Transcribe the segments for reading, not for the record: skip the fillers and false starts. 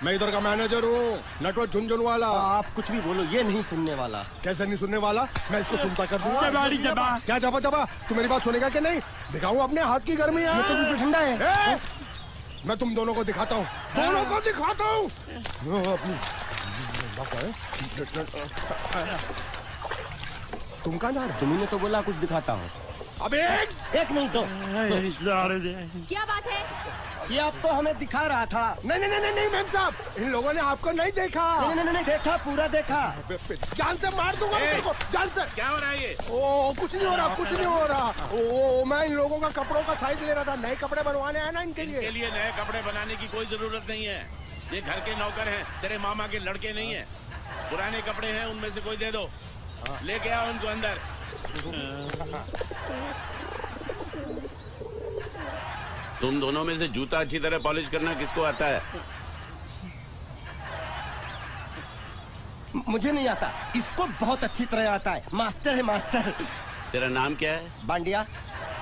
मैं इधर का मैनेजर हूँ, नटवर झुनझुनवाला। आप कुछ भी बोलो, ये नहीं सुनने वाला। कैसे नहीं सुनने वाला? मैं इसको सुनता कर दूंगा। क्या जबा जबा? तू मेरी बात सुनेगा कि नहीं? दिखाऊं अपने हाथ की गर्मी? ये तो बिल्कुल ठंडा है। मैं तुम दोनों को दिखाता हूँ, दोनों को दिखाता हूँ। तुम कहाँ जा रहे? तुम्ही तो बोला कुछ दिखाता हूँ। अब एक नहीं तो। क्या बात है? ये आपको हमें दिखा रहा था। नहीं मैम साहब, इन लोगों ने आपको नहीं देखा। नहीं देखा, पूरा देखा। जान से मार दूंगा तेरे, जान से। क्या हो रहा है ये? ओ कुछ नहीं हो रहा, कुछ नहीं हो रहा। ओ मैं इन लोगों का कपड़ों का साइज ले रहा था, नए कपड़े बनवाने आए ना इनके लिए। नए कपड़े बनाने की कोई जरूरत नहीं है। ये घर के नौकर हैं, तेरे मामा के लड़के नहीं है। पुराने कपड़े हैं, उनमें से कोई दे दो। लेके आओ उनको अंदर। तुम दोनों में से जूता अच्छी तरह पॉलिश करना किसको आता है? मुझे नहीं आता, इसको बहुत अच्छी तरह आता है। मास्टर है मास्टर। तेरा नाम क्या है? बांडिया।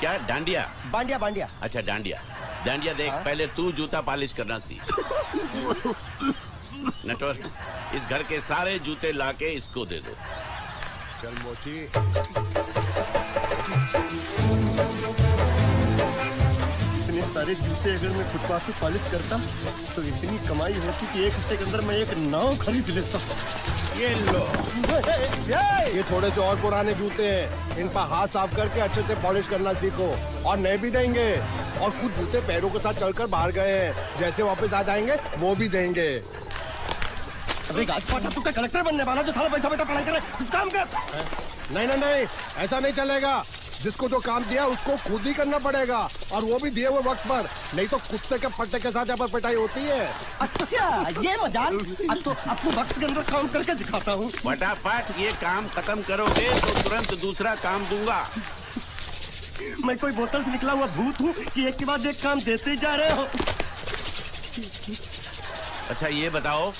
क्या? डांडिया? बांडिया। अच्छा डांडिया देख। पहले तू जूता पॉलिश करना सीख। नटवर, इस घर के सारे जूते लाके इसको दे दो। चल मोची। इतने सारे जूते अगर मैं फुटपाथ से पॉलिश करता तो इतनी कमाई होती कि एक हफ्ते के अंदर मैं एक नाव खरीद लेता। ये लो, ये थोड़े से और पुराने जूते हैं, इन पर हाथ साफ करके अच्छे से पॉलिश करना सीखो। और नए भी देंगे, और कुछ जूते पैरों के साथ चलकर बाहर गए हैं, जैसे वापस आ जाएंगे वो भी देंगे। अबे गाजपाटा, तू क्या कलेक्टर बनने वाला जो थाला बैठा पढ़ाई करे? कुछ काम कर। नहीं, ऐसा नहीं चलेगा। जिसको जो काम दिया उसको खुद ही करना पड़ेगा, और वो भी दिए हुए वक्त पर, नहीं तो कुत्ते के पट्टे के साथ यहाँ पर पिटाई होती है। अच्छा, ये मजाक। अब तो वक्त के अंदर काम करके दिखाता हूँ। फटाफट ये काम खत्म करोगे तो तुरंत दूसरा काम दूंगा। मैं कोई बोतल से निकला हुआ भूत हूँ कि एक के बाद एक काम देते जा रहे हो? अच्छा ये बताओ,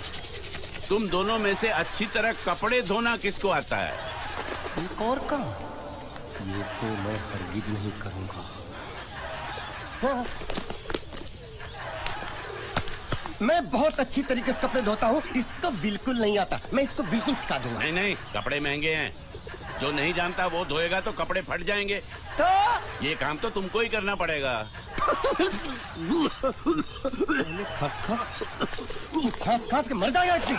तुम दोनों में से अच्छी तरह कपड़े धोना किसको आता है? एक और काम, ये तो मैं हरगिज नहीं करूंगा। हाँ। मैं बहुत अच्छी तरीके से कपड़े धोता हूँ, इसको बिल्कुल नहीं आता। मैं इसको बिल्कुल सिखा दूंगा। नहीं, कपड़े महंगे हैं, जो नहीं जानता वो धोएगा तो कपड़े फट जाएंगे। तो ये काम तो तुमको ही करना पड़ेगा। खस के मर जाएगा इतनी।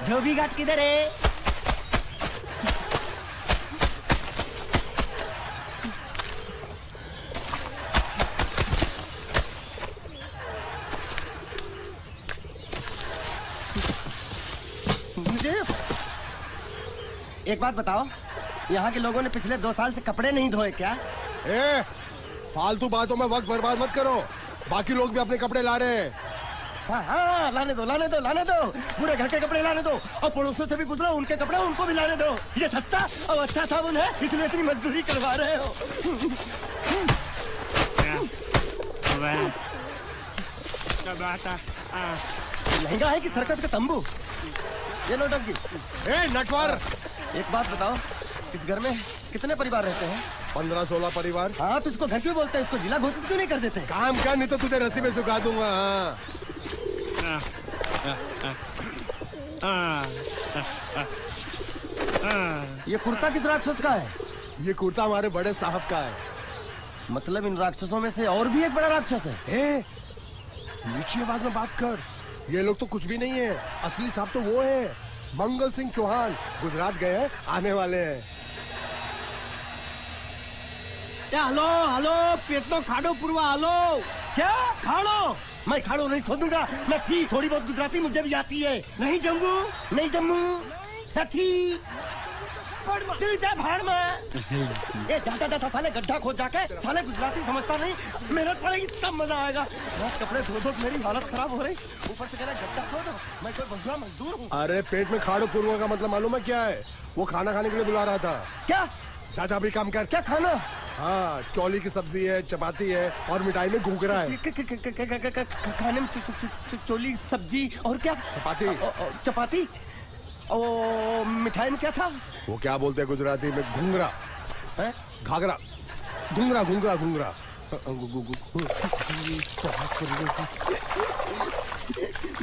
धोबी घाट किधर है? मुझे एक बात बताओ, यहाँ के लोगों ने पिछले 2 साल से कपड़े नहीं धोए क्या? फालतू बातों में वक्त बर्बाद मत करो, बाकी लोग भी अपने कपड़े ला रहे हैं। हाँ, लाने दो। पूरे घर के कपड़े लाने दो, और पड़ोसियों से भी पूछ लो, उनके कपड़े उनको भी लाने दो। ये सस्ता और अच्छा साबुन है, इसलिए इतनी मजदूरी करवा रहे हो। महंगा है कि सर्कस का तंबू? ये लो डब्बी। नटवर, एक बात बताओ, इस घर में कितने परिवार रहते हैं? 15-16 परिवार। हाँ, तो इसको घर क्यों बोलते हैं? इसको जिला घोषित क्यों नहीं कर देते? काम कर, नहीं तो तुझे रस्सी में सुखा दूंगा। ये कुर्ता किस राक्षस का है? ये कुर्ता हमारे बड़े साहब का है। मतलब इन राक्षसों में से और भी एक बड़ा राक्षस है? नीची आवाज में बात कर, ये लोग तो कुछ भी नहीं है। असली साहब तो वो है, मंगल सिंह चौहान। गुजरात गए हैं, आने वाले हैं। हेलो, पेट तो खाड़ो पुरवा। हेलो, क्या खाड़ो? मैं खाड़ो नहीं खोदूंगा। मैं थी थोड़ी बहुत गुजराती मुझे भी आती है। नहीं जम्मू नहीं भाड़ में। ये जाता साले गड्ढा खोद जाके, साले गुजराती समझता नहीं। मेहनत पड़ेगी तब मजा आएगा। कपड़े धो मेरी हालत खराब हो रही, ऊपर से कहना गड्ढा खोद। मैं कोई बढ़िया मजदूर हूँ। अरे पेट में खाड़ो पुरवा का मतलब मालूम है क्या है? वो खाना खाने के लिए बुला रहा था। क्या? चाचा भी काम कर। क्या खाना? हाँ, चौली की सब्जी है, चपाती है, और मिठाई में घूघरा है। खाने में चोली सब्जी और क्या? चपाती। और मिठाई में क्या था? वो क्या बोलते हैं गुजराती में? घूंघरा, घाघरा, घूंघरा।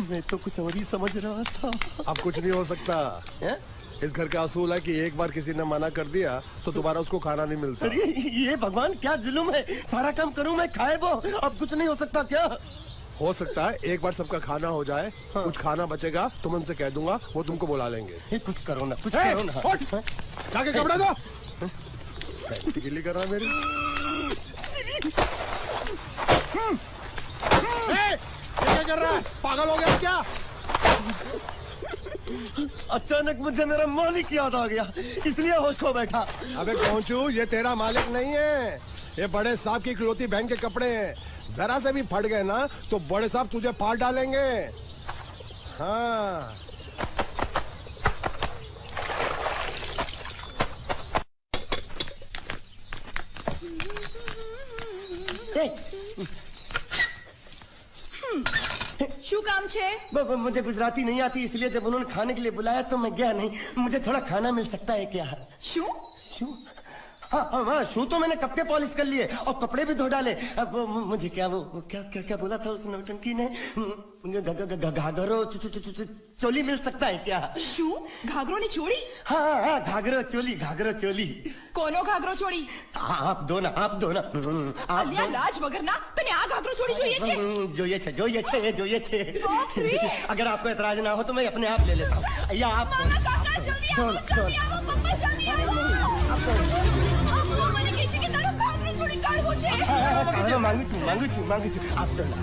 मैं तो कुछ और ही समझ रहा था। अब कुछ नहीं हो सकता है? इस घर का असूल है कि एक बार किसी ने मना कर दिया तो दोबारा उसको खाना नहीं मिलता। अरे ये भगवान क्या जुल्म है, सारा काम करूं मैं खाए वो, अब कुछ नहीं हो सकता क्या? हो सकता है एक बार सबका खाना हो जाए, हाँ। कुछ खाना बचेगा तो मैं उनसे कह दूंगा, वो तुमको बुला लेंगे। ये कुछ करो ना, कुछ ए, करो ना। उठ! जाके कपड़ा दो। गिल्ली कर रहा है मेरी। ये क्या कर रहा है, पागल हो गया क्या? अचानक मुझे मेरा मालिक याद आ गया, इसलिए होश खो बैठा। अबे पहुंचू, ये तेरा मालिक नहीं है, ये बड़े साहब की इकलौती बहन के कपड़े हैं। जरा से भी फट गए ना तो बड़े साहब तुझे फाड़ डालेंगे। हाँ। શું કામ છે? मुझे गुजराती नहीं आती, इसलिए जब उन्होंने खाने के लिए बुलाया तो मैं गया नहीं। मुझे थोड़ा खाना मिल सकता है क्या? શું? शू? हाँ, शू तो मैंने कब के पॉलिश कर लिए और कपड़े भी धो डाले। अब मुझे क्या वो क्या क्या क्या बोला था उस नौटंकी ने? घाघरो चोली मिल सकता है क्या? શું? ઘાઘરોની ચોળી? हाँ, घाघरो चोली। કોનો ઘાઘરો ચોળી? आप दो ना, आप दो ना। અલ્યા લાજ વગરના, તને આ ઘાઘરો ચોળી જોઈએ છે? જોઈએ છે। बाप रे! अगर आपको एतराज ना हो तो मैं अपने आप ले लेता हूँ, या आप મામા કાકા જલ્દી આવો, પપ્પા જલ્દી આવો। અમ્મા મને કહે છે કે તારો ઘાઘરો ચોળી કાઢવો છે। मांगू छू। आप दो ना।